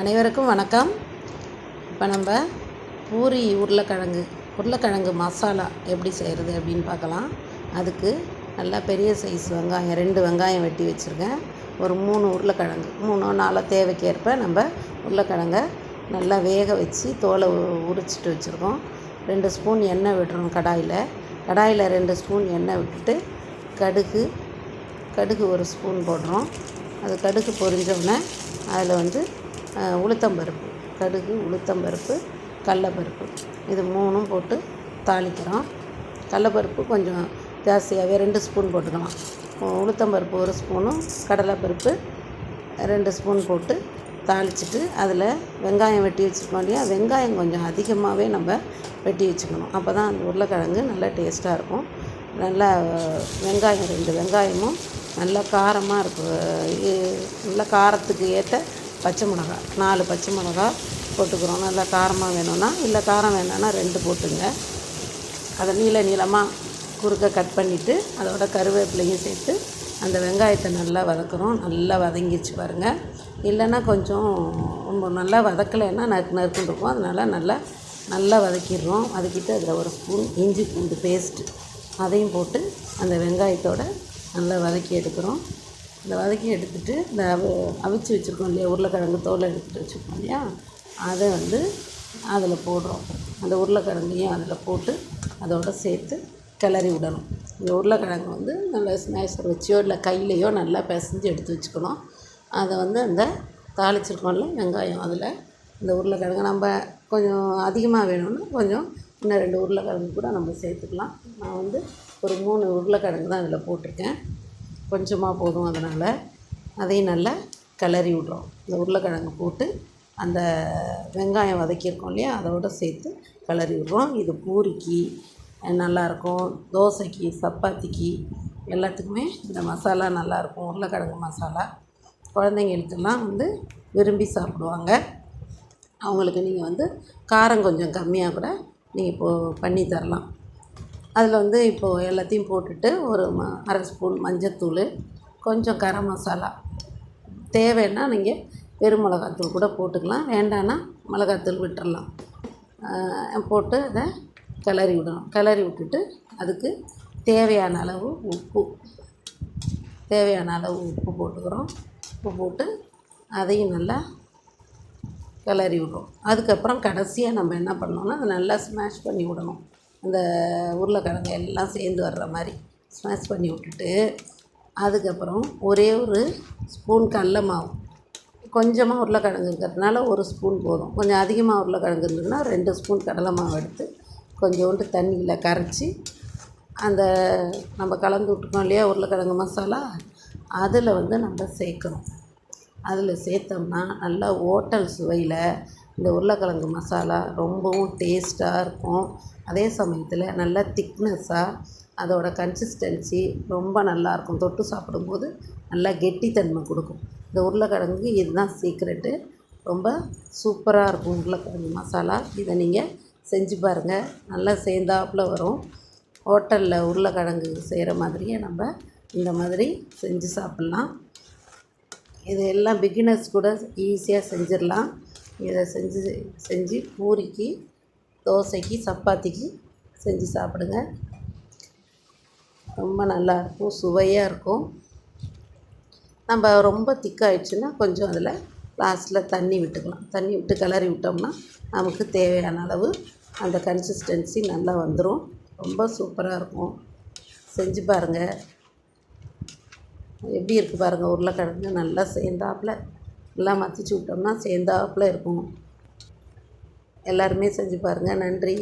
அனைவருக்கும் வணக்கம். இப்போ நம்ம பூரி உருளைக்கிழங்கு மசாலா எப்படி செய்கிறது அப்படின்னு பார்க்கலாம். அதுக்கு நல்லா பெரிய சைஸ் வெங்காயம் 2 வெங்காயம் வெட்டி வச்சுருக்கேன். ஒரு 3 உருளைக்கிழங்கு 3 4 தேவைக்கேற்ப நம்ம உருளைக்கிழங்கை நல்லா வேக வச்சு தோலை உரிச்சிட்டு வச்சுருக்கோம். 2 ஸ்பூன் எண்ணெய் விடுறோம். கடாயில் 2 ஸ்பூன் எண்ணெய் விட்டுட்டு கடுகு 1 ஸ்பூன் போடுறோம். அது கடுகு பொரிஞ்சோடனே அதில் உளுத்தம்பருப்பு கடலைப்பருப்பு இது 3ம் போட்டு தாளிக்கிறோம். கடலைப்பருப்பு கொஞ்சம் ஜாஸ்தியாகவே 2 ஸ்பூன் போட்டுக்கலாம். உளுத்தம்பருப்பு 1 ஸ்பூனும் கடலைப்பருப்பு 2 ஸ்பூன் போட்டு தாளிச்சிட்டு அதில் வெங்காயம் வெட்டி வச்சுருக்கோம் இல்லையா, வெங்காயம் கொஞ்சம் அதிகமாகவே நம்ம வெட்டி வச்சுக்கணும். அப்போ தான் அந்த உருளைக்கிழங்கு நல்லா டேஸ்ட்டாக இருக்கும். நல்லா வெங்காயம் 2 வெங்காயமும் நல்லா காரமாக இருக்கும். நல்லா காரத்துக்கு ஏற்ற பச்சை மிளகா 4 பச்சை மிளகா போட்டுக்கிறோம். நல்லா காரமாக வேணும்னா, இல்லை காரம் வேணும்னா 2 போட்டுங்க. அதை நீளமாக குறுக்க கட் பண்ணிவிட்டு அதோட கருவேப்பிலையும் சேர்த்து அந்த வெங்காயத்தை நல்லா வதக்குறோம். நல்லா வதங்கிடுச்சு பாருங்கள். இல்லைன்னா கொஞ்சம் ரொம்ப நல்லா வதக்கலைன்னா நறுக்குன்னு இருக்கும். அதனால் நல்லா வதக்கிடுறோம். வதக்கிட்டு அதில் 1 ஸ்பூன் இஞ்சி பூண்டு பேஸ்ட்டு அதையும் போட்டு அந்த வெங்காயத்தோடு நல்லா வதக்கி எடுக்கிறோம். இந்த வதக்கி எடுத்துகிட்டு இந்த அவிச்சு வச்சுருக்கோம் இல்லையா, உருளைக்கிழங்கு தோலை எடுத்துகிட்டு வச்சுருக்கோம் இல்லையா, அதை அதில் போடுறோம். அந்த உருளைக்கிழங்கையும் அதில் போட்டு அதோடு சேர்த்து கிளறி விடணும். இந்த உருளைக்கிழங்கு நல்லா ஸ்மேஷர் வச்சியோ இல்லை கையிலையோ நல்லா பிசைஞ்சு எடுத்து வச்சுக்கணும். அதை அந்த தாளிச்சிருக்கோம்ல வெங்காயம், அதில் இந்த உருளைக்கிழங்கு நம்ம கொஞ்சம் அதிகமாக வேணும்னா கொஞ்சம் இன்னும் 2 உருளைக்கிழங்கு கூட நம்ம சேர்த்துக்கலாம். நான் ஒரு 3 உருளைக்கிழங்கு தான் அதில் போட்டிருக்கேன். கொஞ்சமாக போதும். அதனால் அதையும் நல்லா கிளறி விட்றோம். இந்த உருளைக்கிழங்கு போட்டு அந்த வெங்காயம் வதக்கியிருக்கோம் இல்லையா, அதோடு சேர்த்து கிளறி விட்றோம். இது பூரிக்கு நல்லாயிருக்கும், தோசைக்கு, சப்பாத்திக்கு எல்லாத்துக்குமே இந்த மசாலா நல்லாயிருக்கும். உருளைக்கிழங்கு மசாலா குழந்தைங்களுக்கெல்லாம் விரும்பி சாப்பிடுவாங்க. அவங்களுக்கு நீங்கள் காரம் கொஞ்சம் கம்மியாக கூட நீங்கள் பண்ணி தரலாம். அதில் இப்போது எல்லாத்தையும் போட்டுட்டு ஒரு அரை ஸ்பூன் மஞ்சத்தூள், கொஞ்சம் கரம் மசாலா, தேவைன்னா நீங்கள் வெறும் மிளகாத்தூள் கூட போட்டுக்கலாம். வேண்டான்னா மிளகாத்தூள் விட்டுறலாம். போட்டு அதை கிளறி விடணும். கிளறி விட்டுட்டு அதுக்கு தேவையான அளவு உப்பு போட்டுக்கிறோம். உப்பு போட்டு அதையும் நல்லா கிளறி விடுறோம். அதுக்கப்புறம் கடைசியாக நம்ம என்ன பண்ணோன்னா அதை நல்லா ஸ்மாஷ் பண்ணி விடணும். அந்த உருளைக்கிழங்கு எல்லாம் சேர்ந்து வர்ற மாதிரி ஸ்மாஷ் பண்ணி விட்டுட்டு அதுக்கப்புறம் ஒரே ஒரு ஸ்பூன் கடல மாவு, கொஞ்சமாக உருளைக்கிழங்கு இருக்கிறதுனால 1 ஸ்பூன் போதும். கொஞ்சம் அதிகமாக உருளைக்கிழங்கு இருந்ததுன்னா 2 ஸ்பூன் கடலை மாவு எடுத்து கொஞ்சோண்டு தண்ணியில் கரைச்சி அந்த நம்ம கலந்து விட்டுருக்கோம் இல்லையா உருளைக்கிழங்கு மசாலா, அதில் நம்ம சேர்க்கணும். அதில் சேர்த்தோம்னா நல்லா ஹோட்டல் சுவையில் இந்த உருளைக்கிழங்கு மசாலா ரொம்பவும் டேஸ்ட்டாக இருக்கும். அதே சமயத்தில் நல்லா திக்னஸ்ஸாக அதோடய கன்சிஸ்டன்சி ரொம்ப நல்லாயிருக்கும். தொட்டு சாப்பிடும்போது நல்லா கெட்டித்தன்மை கொடுக்கும். இந்த உருளைக்கிழங்கு இதுதான் சீக்ரெட்டு. ரொம்ப சூப்பராக இருக்கும் உருளைக்கிழங்கு மசாலா. இதை நீங்கள் செஞ்சு பாருங்கள். நல்லா சேர்ந்தாப்புல வரும். ஹோட்டலில் உருளைக்கிழங்கு செய்கிற மாதிரியே நம்ம இந்த மாதிரி செஞ்சு சாப்பிட்லாம். இது எல்லாம் பிகினர்ஸ் கூட ஈஸியாக செஞ்சிடலாம். இதை செஞ்சு பூரிக்கு, தோசைக்கு, சப்பாத்திக்கு செஞ்சு சாப்பிடுங்க. ரொம்ப நல்லாயிருக்கும், சுவையாக இருக்கும். நம்ம ரொம்ப திக்காயிடுச்சுன்னா கொஞ்சம் அதில் லாஸ்ட்டில் தண்ணி விட்டுக்கலாம். தண்ணி விட்டு கிளறி விட்டோம்னா நமக்கு தேவையான அளவு அந்த கன்சிஸ்டன்சி நல்லா வந்துடும். ரொம்ப சூப்பராக இருக்கும். செஞ்சு பாருங்கள். எப்படி இருக்குது பாருங்கள். உருளைக்கிழங்கு நல்லா சேர்ந்தாப்புல எல்லாம் மசிச்சு விட்டோம்னா சேர்ந்தாப்புல இருக்கும். எல்லாருமே செஞ்சு பாருங்கள். நன்றி.